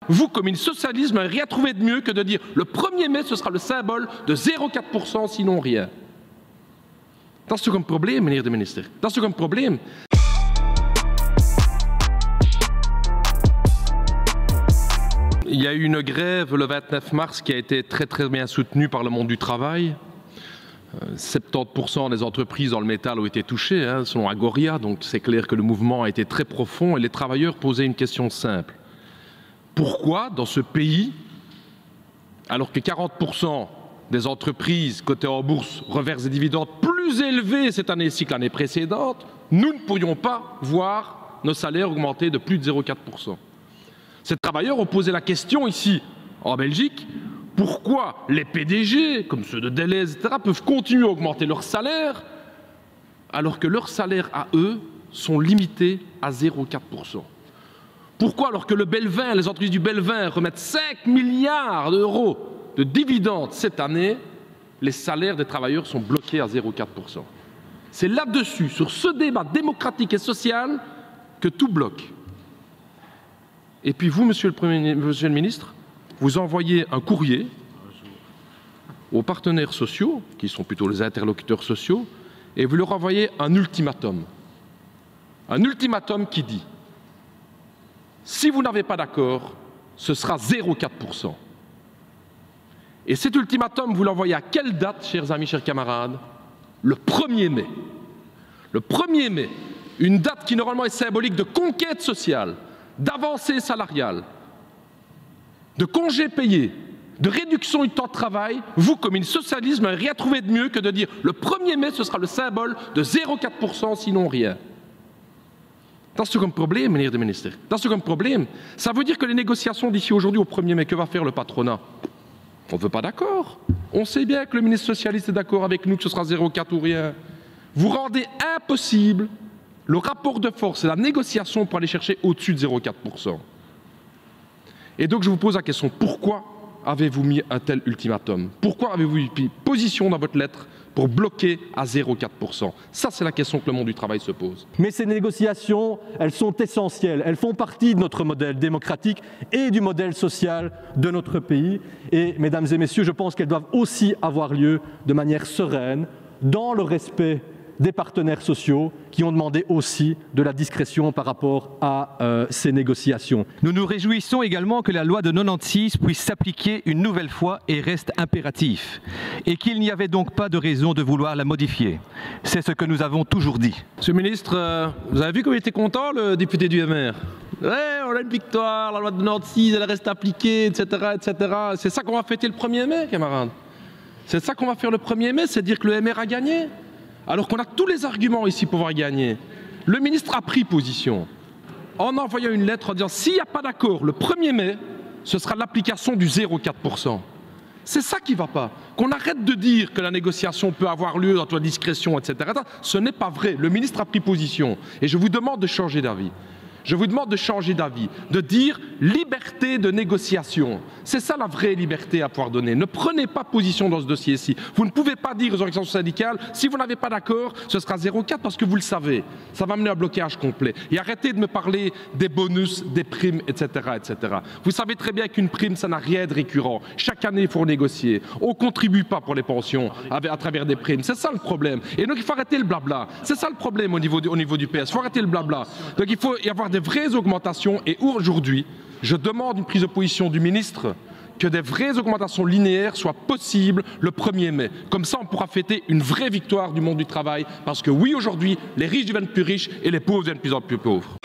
Vous, communistes socialistes, n'avez rien trouvé de mieux que de dire le 1er mai, ce sera le symbole de 0,4%, sinon rien. Dat is toch een probleem, meneer de minister? Dat is toch een probleem? Il y a eu une grève le 29 mars qui a été très bien soutenue par le monde du travail. 70% des entreprises dans le métal ont été touchées, selon Agoria, donc c'est clair que le mouvement a été très profond et les travailleurs posaient une question simple. Pourquoi, dans ce pays, alors que 40% des entreprises cotées en bourse reversent des dividendes plus élevés cette année-ci que l'année précédente, nous ne pourrions pas voir nos salaires augmenter de plus de 0,4%. Ces travailleurs ont posé la question ici, en Belgique, pourquoi les PDG, comme ceux de Deleuze, etc., peuvent continuer à augmenter leur salaire alors que leurs salaires à eux sont limités à 0,4%. Pourquoi, alors que le Belvin, les entreprises du Belvin remettent 5 milliards d'euros de dividendes cette année, les salaires des travailleurs sont bloqués à 0,4%. C'est là-dessus, sur ce débat démocratique et social, que tout bloque. Et puis vous, monsieur le ministre, vous envoyez un courrier aux partenaires sociaux, qui sont plutôt les interlocuteurs sociaux, et vous leur envoyez un ultimatum. Un ultimatum qui dit si vous n'avez pas d'accord, ce sera 0,4%. Et cet ultimatum, vous l'envoyez à quelle date, chers amis, chers camarades? Le 1er mai. Le 1er mai, une date qui normalement est symbolique de conquête sociale, d'avancée salariale, de congés payés, de réduction du temps de travail. Vous, communistes socialistes, n'avez rien trouvé de mieux que de dire le 1er mai, ce sera le symbole de 0,4%, sinon rien. Dat is toch een probleem, meneer de minister? Dat is toch een probleem? Ça veut dire que les négociations d'ici aujourd'hui au 1er mai, que va faire le patronat? On ne veut pas d'accord. On sait bien que le ministre socialiste est d'accord avec nous que ce sera 0,4 ou rien. Vous rendez impossible le rapport de force et la négociation pour aller chercher au-dessus de 0,4%. Et donc je vous pose la question, pourquoi avez-vous mis un tel ultimatum? Pourquoi avez-vous pris position dans votre lettre pour bloquer à 0,4%? Ça, c'est la question que le monde du travail se pose. Mais ces négociations, elles sont essentielles. Elles font partie de notre modèle démocratique et du modèle social de notre pays. Et, mesdames et messieurs, je pense qu'elles doivent aussi avoir lieu de manière sereine, dans le respect des partenaires sociaux qui ont demandé aussi de la discrétion par rapport à ces négociations. Nous nous réjouissons également que la loi de 96 puisse s'appliquer une nouvelle fois et reste impératif, et qu'il n'y avait donc pas de raison de vouloir la modifier. C'est ce que nous avons toujours dit. Monsieur le ministre, vous avez vu comme il était content, le député du MR? Ouais, on a une victoire, la loi de 96, elle reste appliquée, etc. etc. C'est ça qu'on va fêter le 1er mai, camarades. C'est ça qu'on va faire le 1er mai, c'est dire que le MR a gagné. Alors qu'on a tous les arguments ici pour pouvoir gagner. Le ministre a pris position en envoyant une lettre en disant s'il n'y a pas d'accord le 1er mai, ce sera l'application du 0,4%. C'est ça qui ne va pas. Qu'on arrête de dire que la négociation peut avoir lieu dans la discrétion, etc. Ce n'est pas vrai. Le ministre a pris position. Et je vous demande de changer d'avis. Je vous demande de changer d'avis, de dire liberté de négociation. C'est ça la vraie liberté à pouvoir donner. Ne prenez pas position dans ce dossier-ci. Vous ne pouvez pas dire aux organisations syndicales, si vous n'avez pas d'accord, ce sera 0,4 parce que vous le savez. Ça va mener à un blocage complet. Et arrêtez de me parler des bonus, des primes, etc. etc. Vous savez très bien qu'une prime, ça n'a rien de récurrent. Chaque année, il faut négocier. On ne contribue pas pour les pensions à travers des primes. C'est ça le problème. Et donc, il faut arrêter le blabla. C'est ça le problème au niveau du PS. Il faut arrêter le blabla. Donc, il faut y avoir des vraies augmentations et aujourd'hui, je demande une prise de position du ministre que des vraies augmentations linéaires soient possibles le 1er mai. Comme ça, on pourra fêter une vraie victoire du monde du travail parce que oui, aujourd'hui, les riches deviennent plus riches et les pauvres deviennent de plus en plus pauvres.